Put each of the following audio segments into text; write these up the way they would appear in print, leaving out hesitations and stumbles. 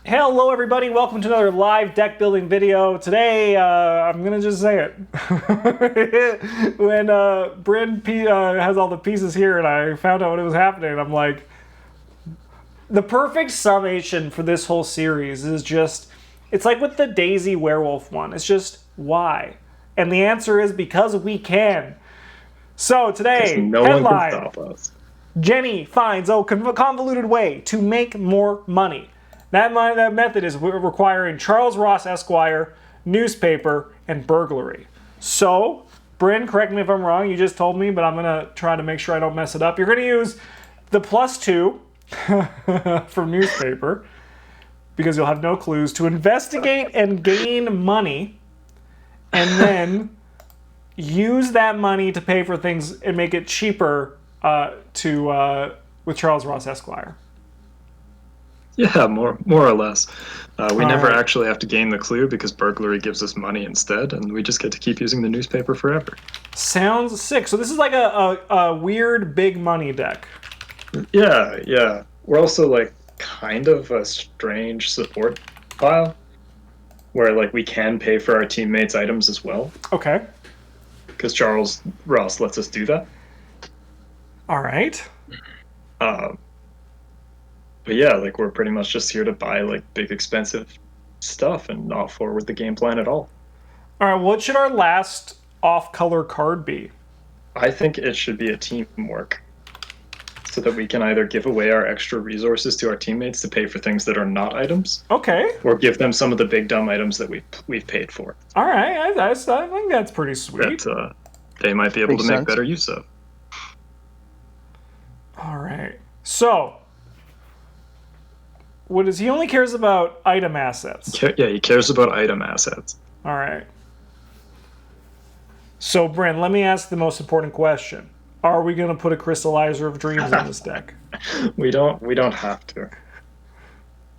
Hello everybody, welcome to another live deck building video. Today, I'm gonna just say it. When Bryn has all the pieces here and I found out what was happening, I'm like, the perfect summation for this whole series is just, it's like with the Daisy Werewolf one, it's just, why? And the answer is because we can. So today, No one can headline, stop us. Jenny finds a convoluted way to make more money. That method is requiring Charles Ross Esquire, newspaper, and burglary. So, Bryn, correct me if I'm wrong, you just told me, but I'm going to try to make sure I don't mess it up. You're going to use the +2 from newspaper, because you'll have no clues, to investigate and gain money, and then use that money to pay for things and make it cheaper with Charles Ross Esquire. Yeah, more or less. We never right. actually have to gain the clue because burglary gives us money instead, and we just get to keep using the newspaper forever. Sounds sick. So this is like a weird big money deck. Yeah. We're also like kind of a strange support pile where like we can pay for our teammates' items as well. Okay. Because Charles Ross lets us do that. All right. But yeah, like we're pretty much just here to buy like big expensive stuff and not forward the game plan at all. All right. What should our last off-color card be? I think it should be a teamwork, so that we can either give away our extra resources to our teammates to pay for things that are not items, Okay. or give them some of the big dumb items that we've paid for. All right. I think that's pretty sweet. That they might be able Makes to make sense. better use of. All right. So, what is he only cares about item assets? Yeah, he cares about item assets. All right. So, Bryn, let me ask the most important question. Are we going to put a Crystallizer of Dreams in this deck? We don't have to.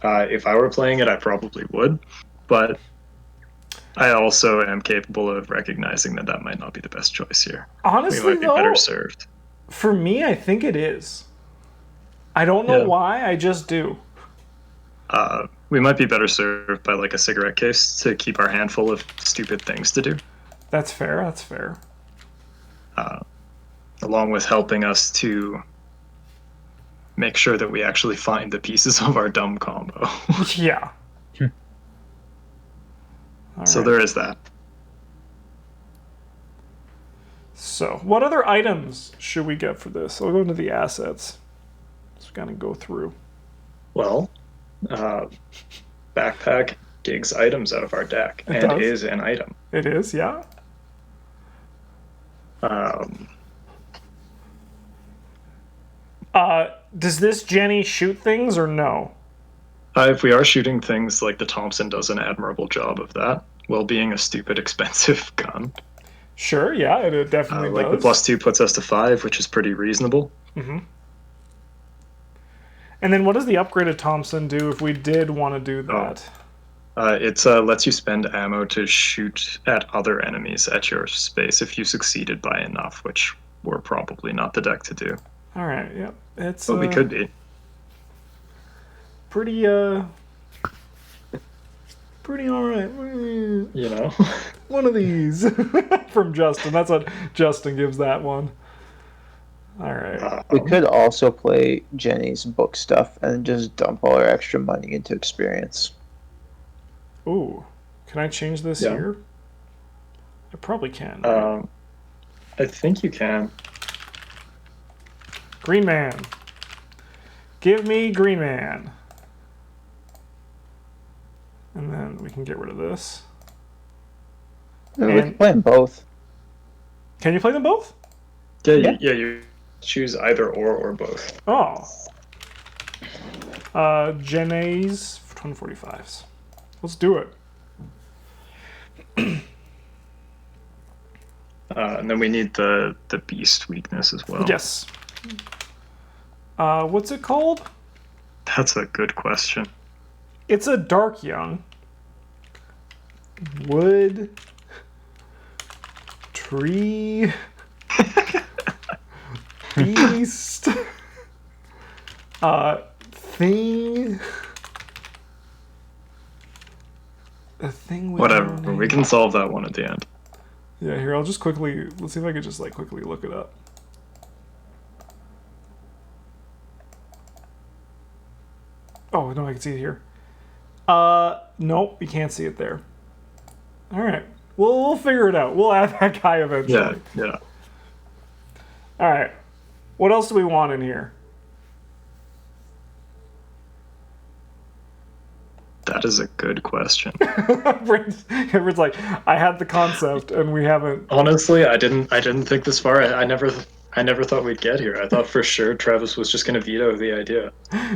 If I were playing it, I probably would, but I also am capable of recognizing that might not be the best choice here. Honestly, We might be though, better served. for me, I think it is. I don't know why, I just do. We might be better served by like a cigarette case to keep our hand full of stupid things to do, That's fair, that's fair. along with helping us to make sure that we actually find the pieces of our dumb combo. Yeah. All So right. there is that. So, what other items should we get for this? I'll go into the assets. Just kind of go through. Well, backpack digs items out of our deck It and does. is an item. It is, yeah. Does this Jenny shoot things or no? If we are shooting things, like the Thompson does an admirable job of that, while being a stupid expensive gun. Sure, yeah, it definitely Like does. the +2 puts us to 5, which is pretty reasonable. And then what does the upgraded Thompson do if we did want to do that? It lets you spend ammo to shoot at other enemies at your space if you succeeded by enough, which we're probably not the deck to do. All right, yep. It's But we could be. pretty all right. You know? One of these from Justin. That's what Justin gives that one. All right. We could also play Jenny's book stuff and just dump all our extra money into experience. Ooh, can I change this Yeah. here? I probably can. Right? I think you can. Green Man. Give me Green Man. And then we can get rid of this. We And- can play them both. Can you play them both? Yeah, you choose either or both. Oh. Jenny's 2045s. Let's do it. And then we need the beast weakness as well. Yes. What's it called? That's a good question. It's a Dark Young. Wood. Tree. Beast. Thing. a thing with Whatever. no name. We can solve that one at the end. Yeah, here, I'll just quickly... Let's see if I can just, like, quickly look it up. Oh, no, I can see it here. Nope, you can't see it there. Alright. We'll figure it out. We'll add that guy eventually. Yeah. Alright. What else do we want in here? That is a good question. Everyone's like, I had the concept and we haven't... Honestly, I didn't think this far. I never thought we'd get here. I thought for sure Travis was just gonna veto the idea.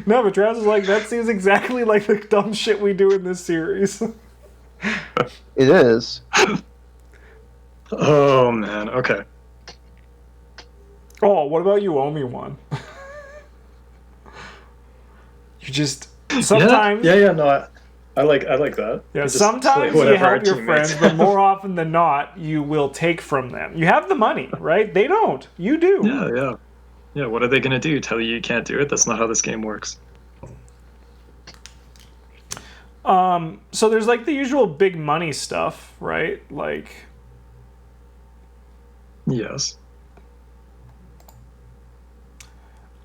No, but Travis was like, that seems exactly like the dumb shit we do in this series. It is. Oh man, okay. Oh, what about you owe me one? You just... Sometimes... Yeah, no, I like that. Yeah, Just sometimes play you whatever our help your teammates- friends, but more often than not, you will take from them. You have the money, right? They don't. You do. Yeah, what are they gonna do? Tell you can't do it? That's not how this game works. So there's like the usual big money stuff, right? Like, Yes.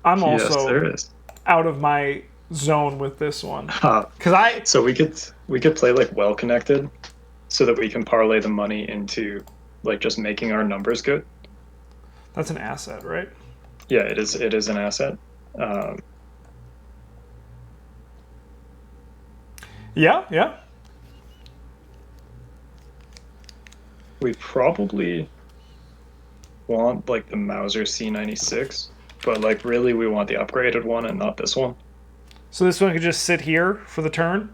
I'm Yes, also there is. out of my zone with this one. Huh. Because So we could play like well connected, so that we can parlay the money into like just making our numbers good. that's an asset, right? Yeah, it is an asset. Yeah. We probably want like the Mauser C96, but like really we want the upgraded one and not this one. So this one could just sit here for the turn?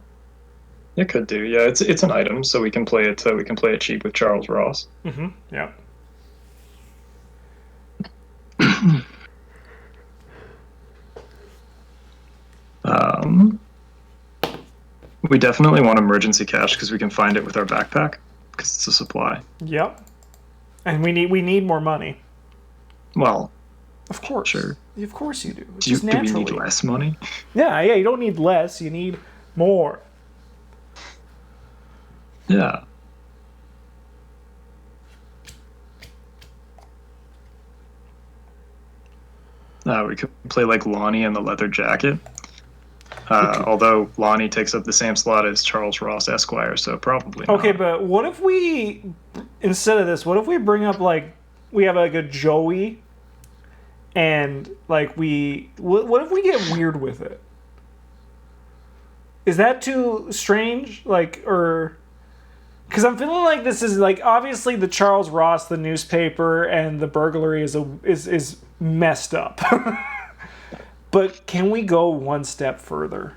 It could do, yeah. It's an item, so we can play it. We can play it cheap with Charles Ross. Mm-hmm, yeah. We definitely want emergency cash because we can find it with our backpack because it's a supply. Yep. And we need more money. Well, Of course. Sure. Of course you do. It's do just we naturally. need less money? Yeah, you don't need less, you need more. Yeah. We could play like Lonnie and the leather jacket. Although Lonnie takes up the same slot as Charles Ross Esquire, so probably not. Okay, but what if we, instead of this, what if we bring up, like, we have, like, a Joey, and, like, what if we get weird with it? Is that too strange? Like, or... Because I'm feeling like this is, like, obviously the Charles Ross, the newspaper, and the burglary is messed up. But can we go one step further?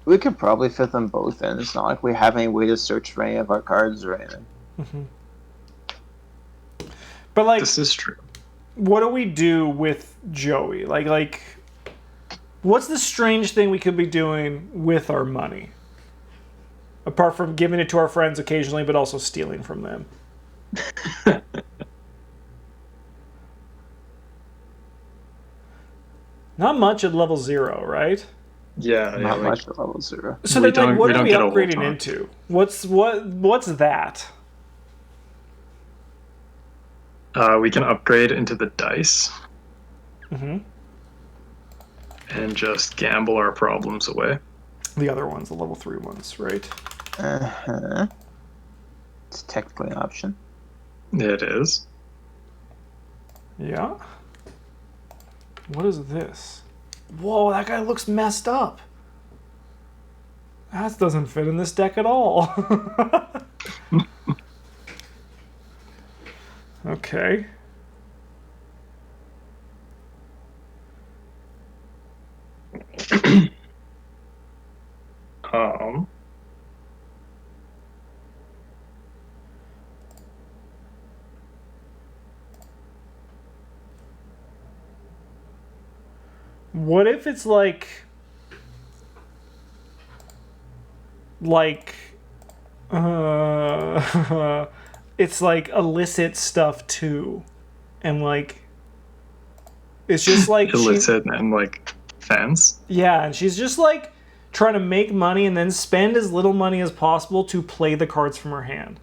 We could probably fit them both in. It's not like we have any way to search for any of our cards or anything. Mm-hmm. But, like, This is true. what do we do with Joey? Like, what's the strange thing we could be doing with our money? Apart from giving it to our friends occasionally, but also stealing from them. Not much at level 0, right? Yeah, Not like, much at level 0. So We then, like, don't- what we are don't we get a whole upgrading ton. into? What's that? we can upgrade into the dice Mm-hmm. and just gamble our problems away. The other ones, the level 3 ones, right? Uh-huh. It's technically an option. It is. Yeah. What is this? Whoa, that guy looks messed up. That doesn't fit in this deck at all. Okay. Um, What if it's it's like illicit stuff too, and like it's just like illicit and like fence. yeah, and she's just like trying to make money and then spend as little money as possible to play the cards from her hand.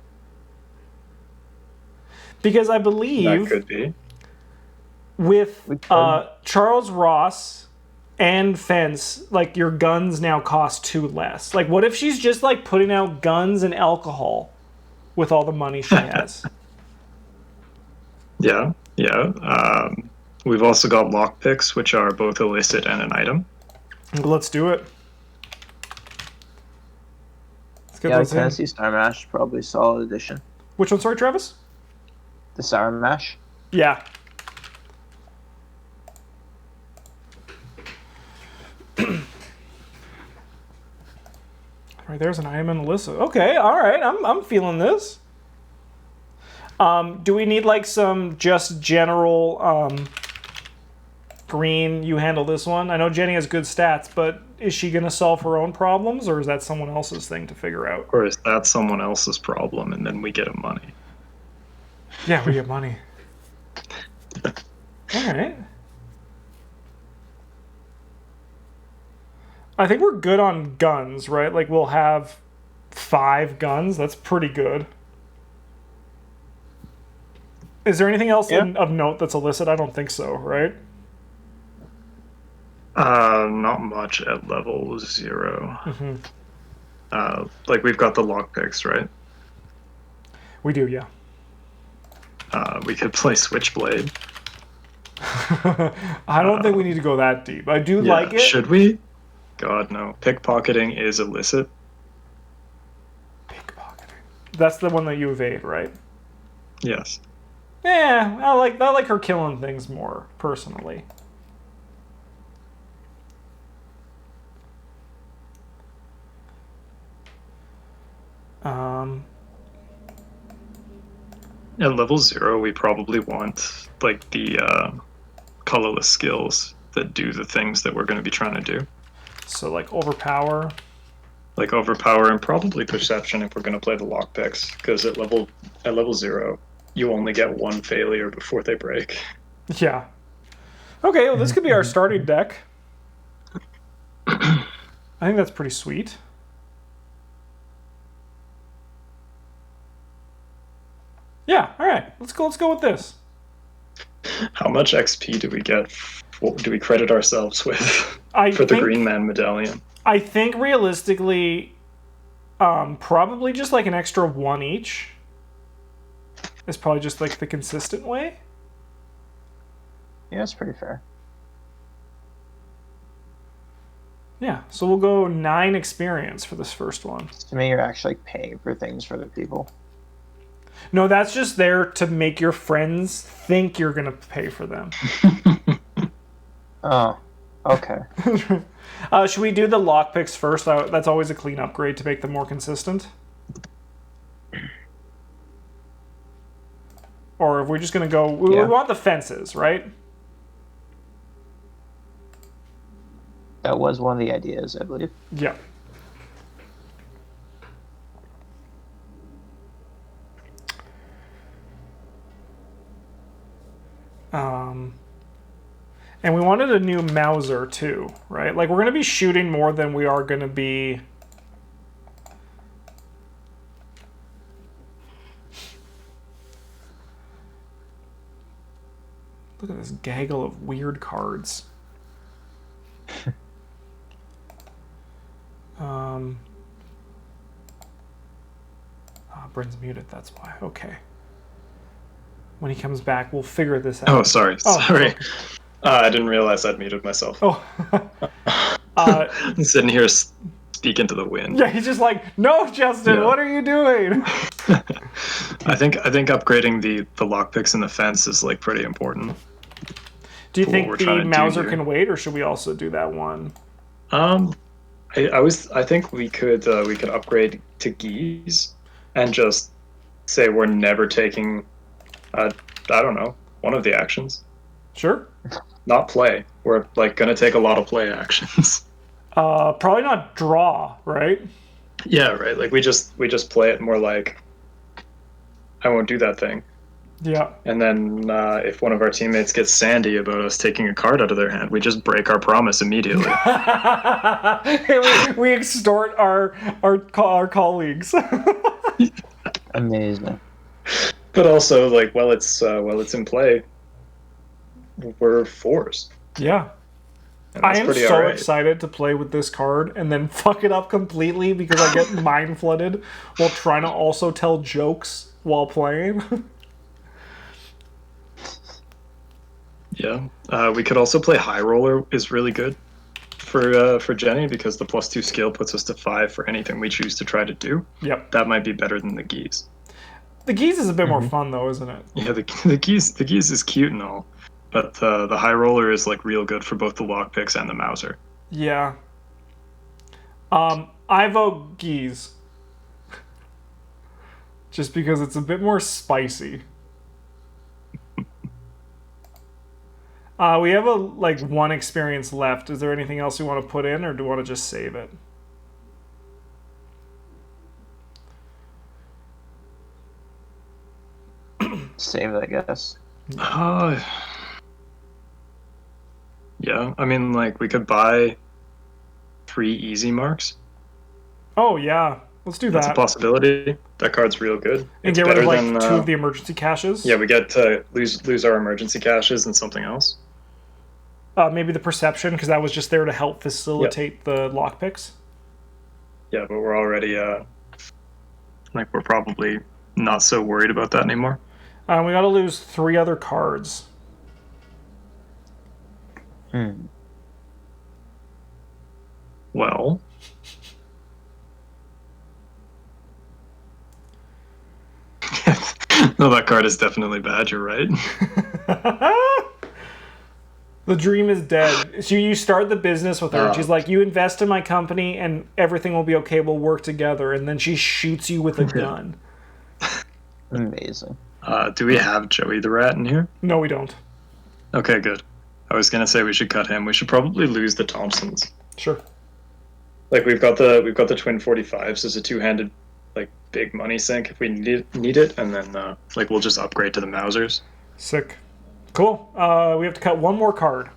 Because I That believe could be. with We could. Charles Ross and Fence, like, your guns now cost 2 less. Like, what if she's just, like, putting out guns and alcohol with all the money she has? Yeah. We've also got lockpicks, which are both illicit and an item. Let's do it. Let's get Yeah, those in. Tennessee Star Mash, probably solid addition. Which one, sorry, Travis? The Sour Mash. Yeah. Right, there's an item in the list. Okay, all right, I'm feeling this. Do we need like some just general green? You handle this one. I know Jenny has good stats, but is she gonna solve her own problems, or is that someone else's thing to figure out? Or is that someone else's problem and then we get him money? Yeah, we get money. All right. I think we're good on guns, right? Like, we'll have 5 guns. That's pretty good. Is there anything else of note that's illicit? I don't think so, right? Not much at level 0. Mm-hmm. Like, we've got the lockpicks, right? We do, yeah. We could play Switchblade. I don't think we need to go that deep. I do like it. Should we? God, no. Pickpocketing is illicit. Pickpocketing. That's the one that you evade, right? Yes. Yeah, I like her killing things more, personally. At level 0, we probably want, like, the colorless skills that do the things that we're going to be trying to do. So, like, overpower. Like overpower and probably perception if we're going to play the lockpicks, because at level 0, you only get 1 failure before they break. Yeah. Okay, well, this could be our starting deck. I think that's pretty sweet. Yeah, all right. Let's go with this. How much XP do we get? What do we credit ourselves with for the Green Man medallion? I think realistically, probably just like an extra 1 each is probably just like the consistent way. Yeah, that's pretty fair. Yeah, so we'll go 9 experience for this first one. To me, you're actually paying for things for the people. No, that's just there to make your friends think you're going to pay for them. Oh, okay. Should we do the lockpicks first? That's always a clean upgrade to make them more consistent. Or if we're just going to go... We want the fences, right? That was one of the ideas, I believe. Yeah. And we wanted a new Mauser too, right? Like, we're going to be shooting more than we are going to be... Look at this gaggle of weird cards. Bryn's muted, that's why. Okay. When he comes back, we'll figure this out. Oh, sorry. Okay. I didn't realize I'd muted myself. Oh. I'm sitting here speaking to the wind. Yeah, he's just like, no, Justin, what are you doing? I think upgrading the lockpicks and the fence is like pretty important. Do you think the Mauser can wait, or should we also do that one? I think we could upgrade to Geese and just say we're never taking I don't know, one of the actions. Sure. Not play. We're like gonna take a lot of play actions. Probably not draw, right? Yeah, right. Like we just play it more like I won't do that thing. Yeah. And then if one of our teammates gets sandy about us taking a card out of their hand, we just break our promise immediately. we extort our colleagues. Amazing. But also, like, while it's in play, we're fours. Yeah. And I that's am pretty so alright. excited to play with this card and then fuck it up completely because I get mind flooded while trying to also tell jokes while playing. Yeah. We could also play High Roller is really good for Jenny because the +2 skill puts us to 5 for anything we choose to try to do. Yep. That might be better than the Geese. The Geese is a bit more fun though, isn't it? Yeah, the Geese is cute and all, but the High Roller is like real good for both the lockpicks and the Mauser. Yeah. I vote Geese. Just because it's a bit more spicy. We have one experience left. Is there anything else you want to put in, or do you want to just save it? Save it, I guess. Yeah, I mean, like, we could buy 3 easy marks. Oh yeah, let's do That's a that. possibility. That card's real good. And It's get rid of better like than, 2 of the emergency caches. Yeah, we get to lose our emergency caches and something else. Maybe the perception, because that was just there to help facilitate the lockpicks. Yeah, but we're already we're probably not so worried about that anymore. We got to lose 3 other cards. Well, no, that card is definitely bad. You're right. The dream is dead. So you start the business with her. And she's like, you invest in my company and everything will be okay. We'll work together. And then she shoots you with a gun. Amazing. Do we have Joey the Rat in here? No, we don't. Okay, good. I was gonna say we should cut him. We should probably lose the Thompsons. Sure. Like we've got the twin 45s as a two-handed like big money sink if we need it, and then like we'll just upgrade to the Mausers. Sick. Cool. We have to cut one more card.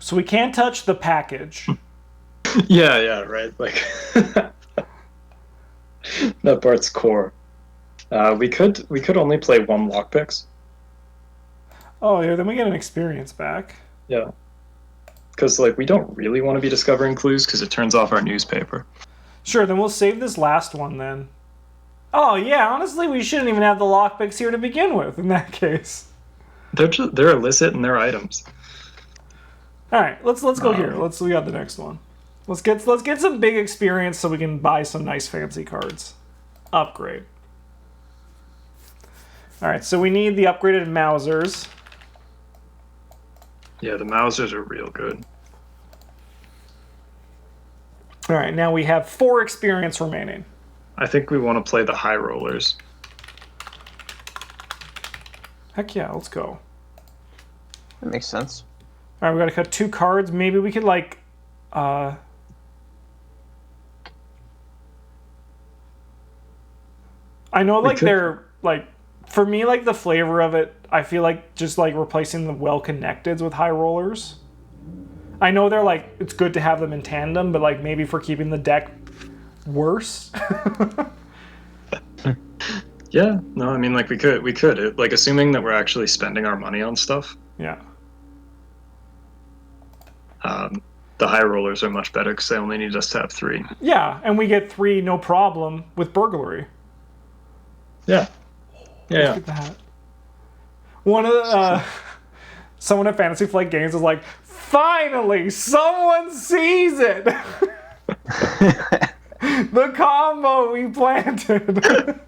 So we can't touch the package. Yeah, right. Like that part's core. We could only play 1 lockpicks. Oh yeah, then we get an experience back. Yeah. Because like we don't really want to be discovering clues because it turns off our newspaper. Sure, then we'll save this last one then. Oh yeah, honestly, we shouldn't even have the lockpicks here to begin with. In that case, They're illicit and they're items. all right, let's go here. We got the next one. Let's get some big experience so we can buy some nice fancy cards. Upgrade. All right, so we need the upgraded Mausers. Yeah, the Mausers are real good. All right, now we have 4 experience remaining. I think we want to play the High Rollers. Heck yeah, let's go. That makes sense. All right, we got to cut 2 cards. Maybe we could I know they're like, for me, like the flavor of it, I feel like just like replacing the well-connecteds with high rollers. I know they're like, it's good to have them in tandem, but like maybe for keeping the deck worse. Yeah, no, I mean like we could like assuming that we're actually spending our money on stuff. Yeah. The High Rollers are much better because they only need us to have 3. Yeah, and we get 3 no problem with burglary. Yeah. Yeah. Look at that. One of the someone at Fantasy Flight Games was like, finally, someone sees it. The combo we planted.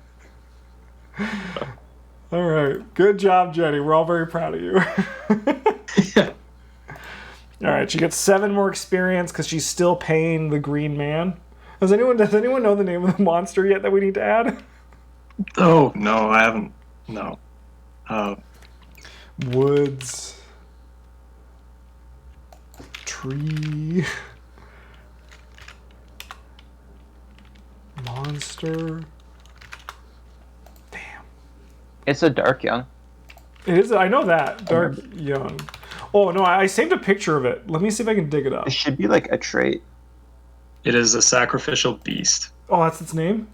All right, good job, Jenny. We're all very proud of you. All right, she gets 7 more experience because she's still paying the Green Man. Does anyone know the name of the monster yet that we need to add? Oh no, I haven't. No. Woods. Tree. Monster. Damn. It's a dark young. It is. I know that. Dark Young. Oh, no, I saved a picture of it. Let me see if I can dig it up. It should be like a trait. It is a sacrificial beast. Oh, that's its name?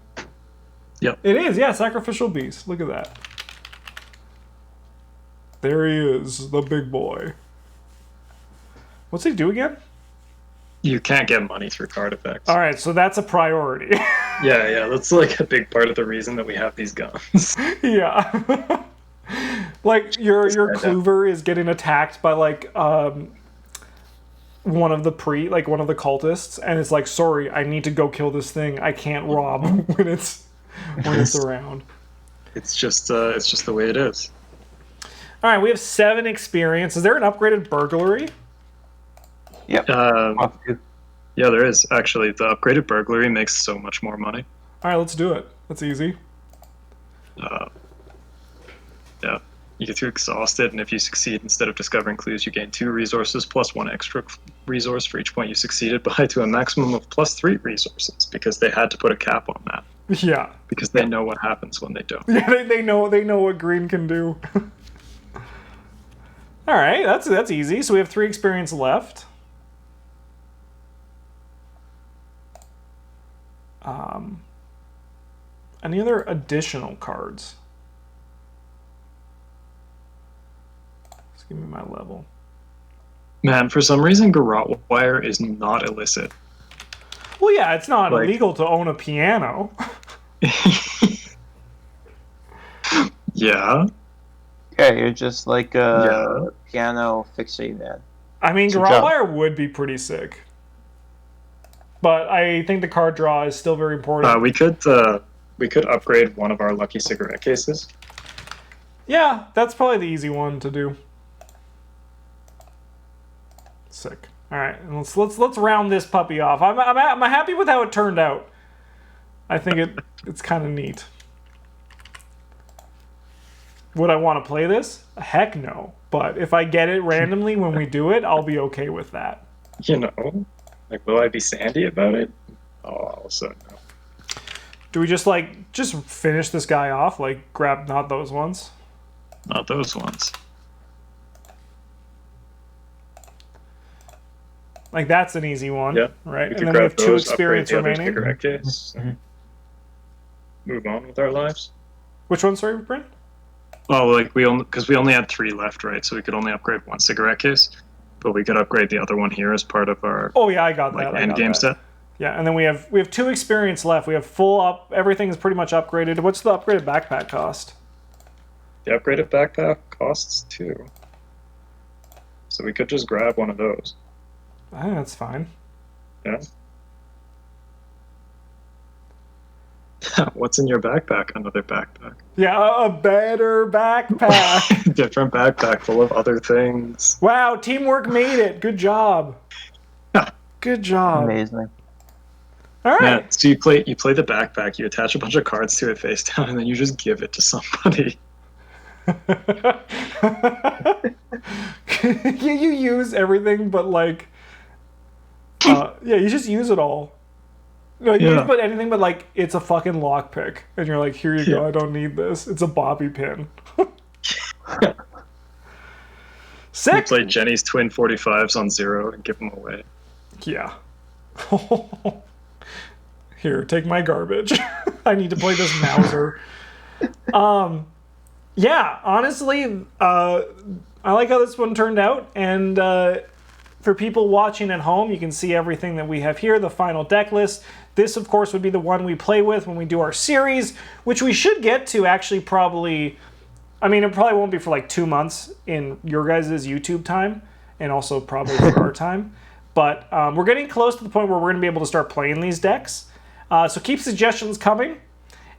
Yep. It is, yeah, Sacrificial Beast. Look at that. There he is, the big boy. What's he do again? You can't get money through card effects. All right, so that's a priority. Yeah, that's like a big part of the reason that we have these guns. Yeah. Like your Kluver is getting attacked by like one of the cultists, and it's like, sorry, I need to go kill this thing. I can't rob when it's around. It's just the way it is. All right, we have 7 experience. Is there an upgraded burglary? Yep. Yeah, there is actually. The upgraded burglary makes so much more money. All right, let's do it. That's easy. Yeah. You get too exhausted, and if you succeed, instead of discovering clues, you gain 2 resources plus 1 extra resource for each point you succeeded by, to a maximum of plus 3 resources, because they had to put a cap on that. Yeah. Because they know what happens when they don't. Yeah, they know what green can do. All right, that's easy. So we have 3 experience left. Any other additional cards? Just give me my level. Man, for some reason, garrote wire is not illicit. Well, yeah, it's not illegal to own a piano. Yeah. Yeah, you're just like a piano fixie man. I mean, Good garrote job. wire would be pretty sick. But I think the card draw is still very important. We could upgrade one of our lucky cigarette cases. Yeah, that's probably the easy one to do. Sick. All right, and let's round this puppy off. I'm happy with how it turned out. I think it's kind of neat. Would I want to play this? Heck no. But if I get it randomly when we do it, I'll be okay with that. You know, like, will I be sandy about it? Oh, also no. Do we just finish this guy off? Like, grab not those ones? Not those ones. Like, that's an easy one, Yeah, right? We And could then we grab have 2 those, experience upgrade the other remaining. cigarette case. Move on with our lives. Which one, sorry, Bryn? Oh, like we only had 3 left, right? So we could only upgrade 1 cigarette case, but we could upgrade the other one here as part of our Oh yeah, I got that. end game set. Yeah, and then we have 2 experience left. We have full up. Everything's pretty much upgraded. What's the upgraded backpack cost? The upgraded backpack costs 2, so we could just grab one of those. I think that's fine. Yeah. What's in your backpack? Another backpack. Yeah, a better backpack. Different backpack full of other things. Wow, teamwork made it. Good job. Good job. Amazing. All right. Yeah, so you play the backpack, you attach a bunch of cards to it face down, and then you just give it to somebody. you use everything, but like, yeah, you just use it all. Like, you just put anything, but like, it's a fucking lockpick, and you're like, here you go. I don't need this. It's a bobby pin. You Sick. play Jenny's twin 45s on 0 and give them away. Yeah. Here, take my garbage. I need to play this Mauser. Yeah, honestly, I like how this one turned out, and for people watching at home, you can see everything that we have here, the final deck list. This, of course, would be the one we play with when we do our series, which we should get to actually probably... I mean, it probably won't be for like 2 months in your guys' YouTube time, and also probably for our time. But we're getting close to the point where we're going to be able to start playing these decks. So keep suggestions coming.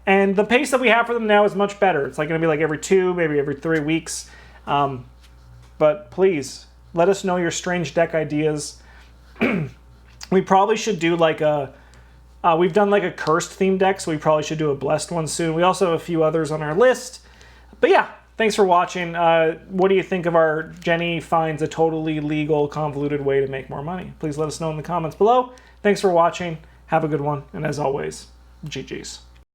And the pace that we have for them now is much better. It's like going to be like every 2, maybe every 3 weeks. But please, let us know your strange deck ideas. We probably should do like a... we've done like a cursed themed deck, so we probably should do a blessed one soon. We also have a few others on our list. But yeah, thanks for watching. What do you think of our Jenny finds a totally legal, convoluted way to make more money? Please let us know in the comments below. Thanks for watching. Have a good one. And as always, GG's.